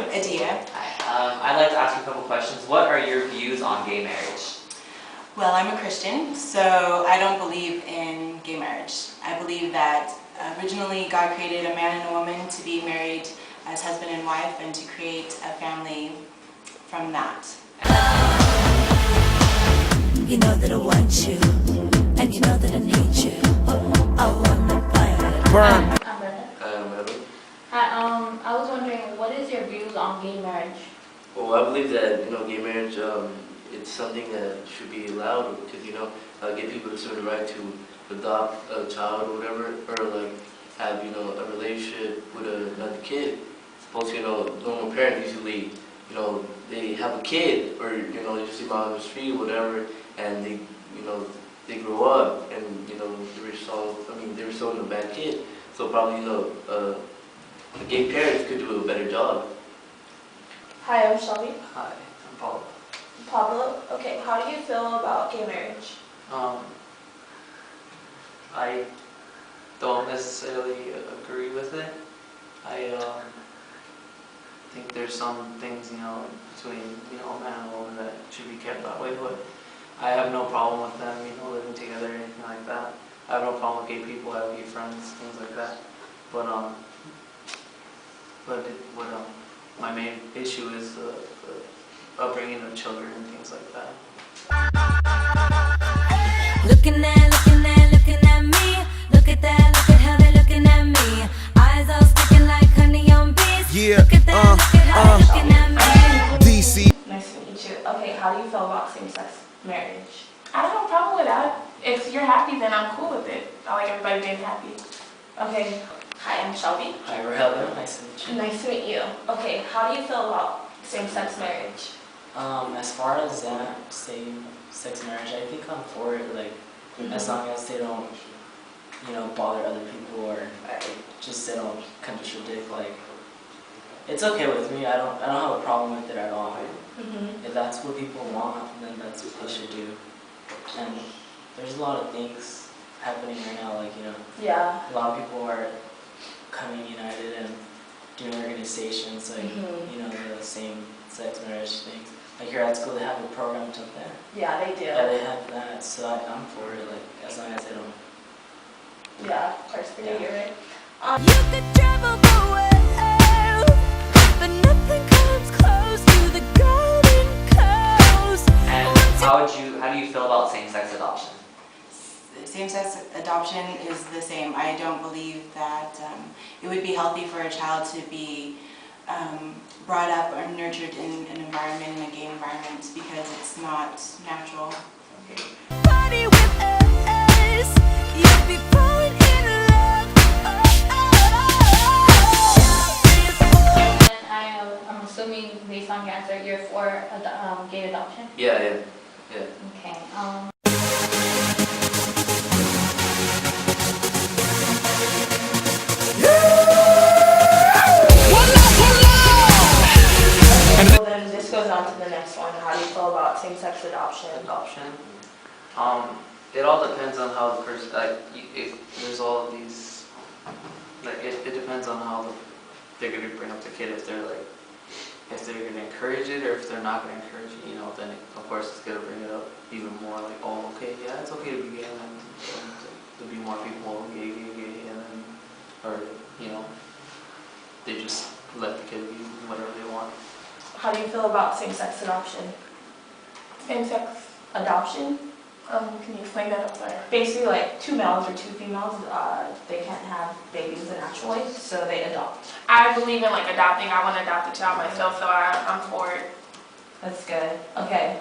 Adia. Hi. I'd like to ask you a couple questions. What are your views on gay marriage? Well, I'm a Christian, so I don't believe in gay marriage. I believe that originally God created a man and a woman to be married as husband and wife and to create a family from that. You know that I want you, and you know that I need you. I wanna buy it. Burn. I'm Brenda. I'm Evan. Hi, I was wondering, what is your views on gay marriage? Well, I believe that, gay marriage, it's something that should be allowed because, gay people deserve the right to adopt a child or whatever, or like have, a relationship with another kid. Supposed to, normal parents usually, they have a kid or, they just see them out on the street or whatever, and they grow up and, they were so a bad kid. So probably, the gay parents could do a better job. Hi, I'm Shelby. Hi, I'm Paul. Pablo. Okay, how do you feel about gay marriage? I don't necessarily agree with it. I think there's some things, between, a man and a woman that should be kept that way, but I have no problem with them, living together or anything like that. I have no problem with gay people, I have gay friends, things like that. But my main issue is the upbringing of children and things like that. Looking at me. Look at that, look at how they're looking at me. Eyes all sticking like honey on bees. Yeah, look at that, look at how they're looking at me. DC. Nice to meet you. Okay, how do you feel about same-sex marriage? I have no problem with that. If you're happy, then I'm cool with it. I like everybody being happy. Okay. Hi, I'm Shelby. Hi, Rogelio. Nice to meet you. Nice to meet you. Okay, how do you feel about same-sex marriage? As far as that same-sex marriage, I think I'm for it. Like, as long as they don't, bother other people or they don't contradict. Like, it's okay with me. I don't have a problem with it at all. If that's what people want, then that's what they should do. And there's a lot of things happening right now. Like, Yeah. a lot of people are coming united and doing organizations like, the same-sex marriage things. Like here at school, they have a program to that. Yeah, they do. Yeah, they have that, so I'm for it, like, as long as they don't. Yeah, of course, you're right. You could travel the world, but nothing comes close to the golden coast. And how do you feel about same-sex adoption? Same-sex adoption is the same. I don't believe that it would be healthy for a child to be brought up or nurtured in an environment, in a gay environment, because it's not natural. Party with us, you'll be falling in love. And I'm assuming, based on your answer, you're for gay adoption? Yeah. Okay. So then this goes on to the next one. How do you feel about same-sex adoption? Adoption? It all depends on how the person, if there's all these, it depends on how they're going to bring up the kid, if they're going to encourage it or if they're not going to encourage it, then of course it's going to bring it up even more, like, oh, okay, yeah, it's okay to be gay, and there'll be more people gay, and then, or, they just let the kid be whatever they want. How do you feel about same-sex adoption? Same-sex Adoption? Can you explain that up there? Basically, like two males or two females, they can't have babies the natural way, so they adopt. I believe in adopting. I want to adopt a child myself, so I'm for it. That's good. Okay.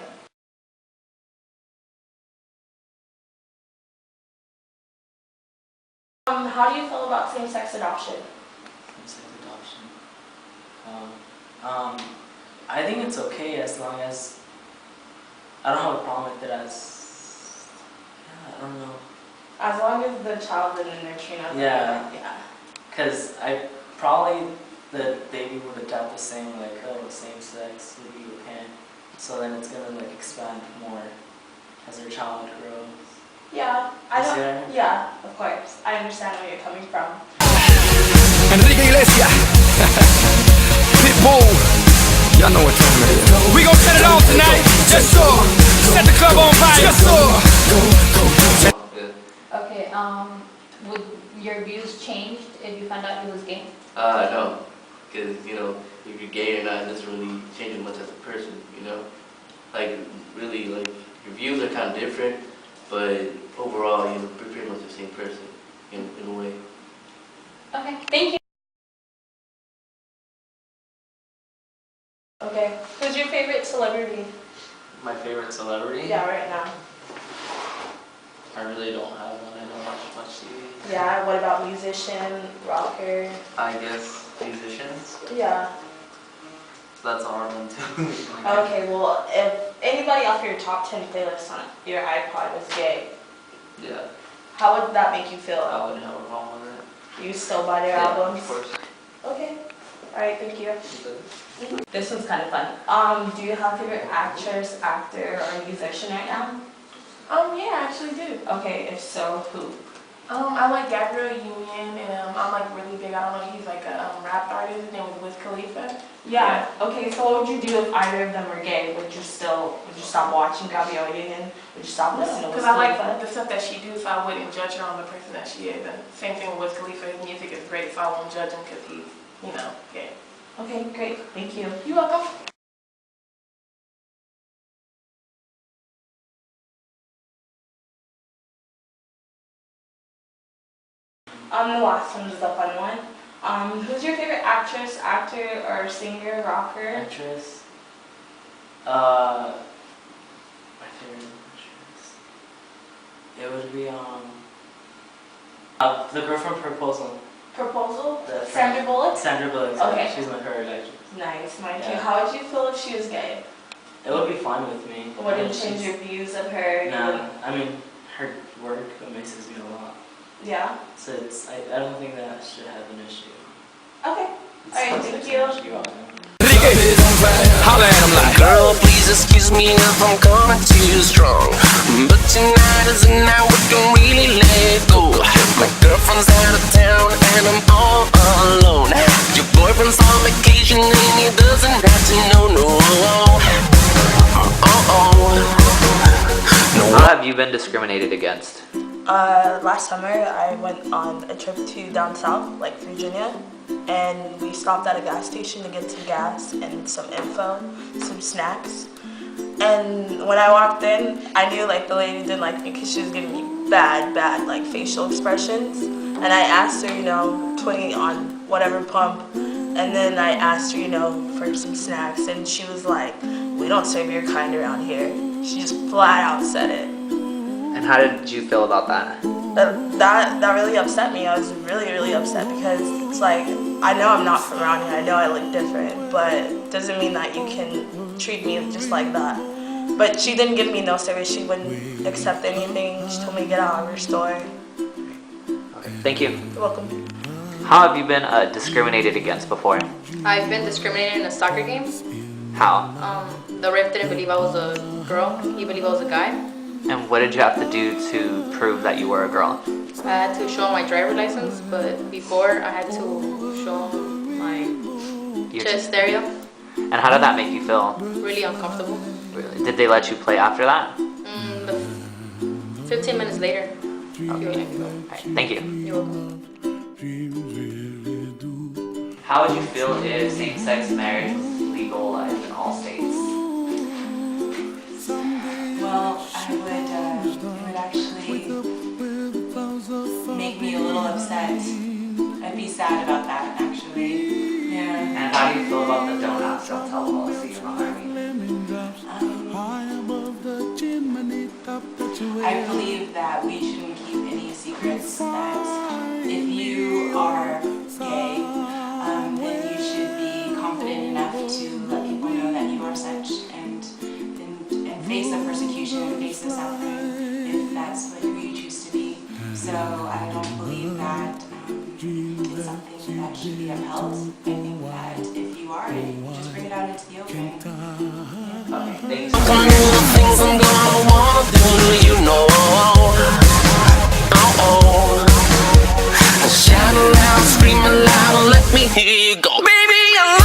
How do you feel about same-sex adoption? Same-sex adoption. I think it's okay as long as I don't have a problem with it I don't know. As long as the child and the nurturing of Yeah. Yeah. Because the baby would adopt the same, same sex would be okay. So then it's gonna expand more as their child grows. Yeah. You see what I mean? Yeah, of course. I understand where you're coming from. Enrique Iglesias. Pitbull. Y'all know what time it is. We gon' set it off tonight. Yes, sir. Set the club on fire. Yes, sir. Yeah. Okay, would your views changed if you found out he was gay? No, because you know, if you're gay or not, it doesn't really change you much as a person. You know, like really, like your views are kind of different, but overall, you know, we're pretty much the same person in a way. Okay, thank you. Okay, who's your favorite celebrity? My favorite celebrity? Yeah, right now. I really don't have one. I don't watch much TV. Yeah, what about musician, rocker? I guess musicians. Yeah. That's a hard one too. Okay, well, if anybody off your top 10 playlists on your iPod was gay, Yeah, how would that make you feel? I wouldn't have a problem with it. You still buy their Yeah, albums? of course. Okay. Alright, thank you. This one's kind of fun. Do you have a favorite actress, actor, or musician right now? Yeah, I actually do. Okay, if so, who? I like Gabriel Union, and I'm like really big. I don't know, he's like a rap artist. His name is Wiz Khalifa. Yeah. Okay, so what would you do if either of them were gay? Would you stop watching Gabrielle Union? Would you stop listening to Wiz Because I like Khalifa? the stuff that she do, so I wouldn't judge her on the person that she is. And same thing with Wiz Khalifa. His music is great, so I won't judge him because he's, you know, gay. Okay, great. Thank you. You're welcome. The last one is the fun one. Who's your favorite actress, actor, or singer, rocker? Actress. My favorite actress. It would be the girl from Proposal. Proposal? The- Sandra Bullock? Sandra Bullock. Okay. She's my favorite actress. Nice, mine too. Yeah. How would you feel if she was gay? It would be fine with me. It wouldn't She's- change your views of her? Nah, I mean, her work amazes me a lot. Yeah? So I don't think that should have an issue. Okay. It's Alright, just thank like you. so much you want. Riddick, holla at him like. Girl, please excuse me if I'm coming too strong, but tonight is the night we can really let go. My girlfriend's out of town and I'm all alone. Your boyfriend's on vacation and he doesn't have to know, no. How have you been discriminated against? Last summer I went on a trip to down south, like Virginia, and we stopped at a gas station to get some gas and some info, some snacks. And when I walked in, I knew like the lady didn't like me because she was giving me bad like facial expressions. And I asked her, 20 on whatever pump. And then I asked her, for some snacks. And she was like, we don't serve your kind around here. She just flat out said it. And how did you feel about that? That really upset me. I was really upset because it's like, I know I'm not from around here, I know I look different, but it doesn't mean that you can treat me just like that. But she didn't give me no service, she wouldn't accept anything, she told me to get out of her store. Okay, thank you. You're welcome. How have you been discriminated against before? I've been discriminated in a soccer game. How? The ref didn't believe I was a girl, he believed I was a guy. And what did you have to do to prove that you were a girl? I had to show him my driver's license, but before I had to show him my chest area. And how did that make you feel? Really uncomfortable. Really? Did they let you play after that? 15 minutes later. Okay. Right, thank you. You're welcome. How would you feel if same-sex marriage was legalized in all states? Well, it would actually make me a little upset. I'd be sad about that, actually. Yeah. And how do you feel about the don't ask, don't tell policy in the Army? I believe that we shouldn't keep any secrets, that if you are gay, then you should be confident enough to let people know that you are such and face the persecution and face the suffering if that's what you choose to be. So I don't believe that it's something that should be upheld. I think that if you are, just bring it out into the open. Okay, thanks. Things I'm gonna wanna do, you know. Shout aloud, scream aloud, let me hear you go. Baby, I'm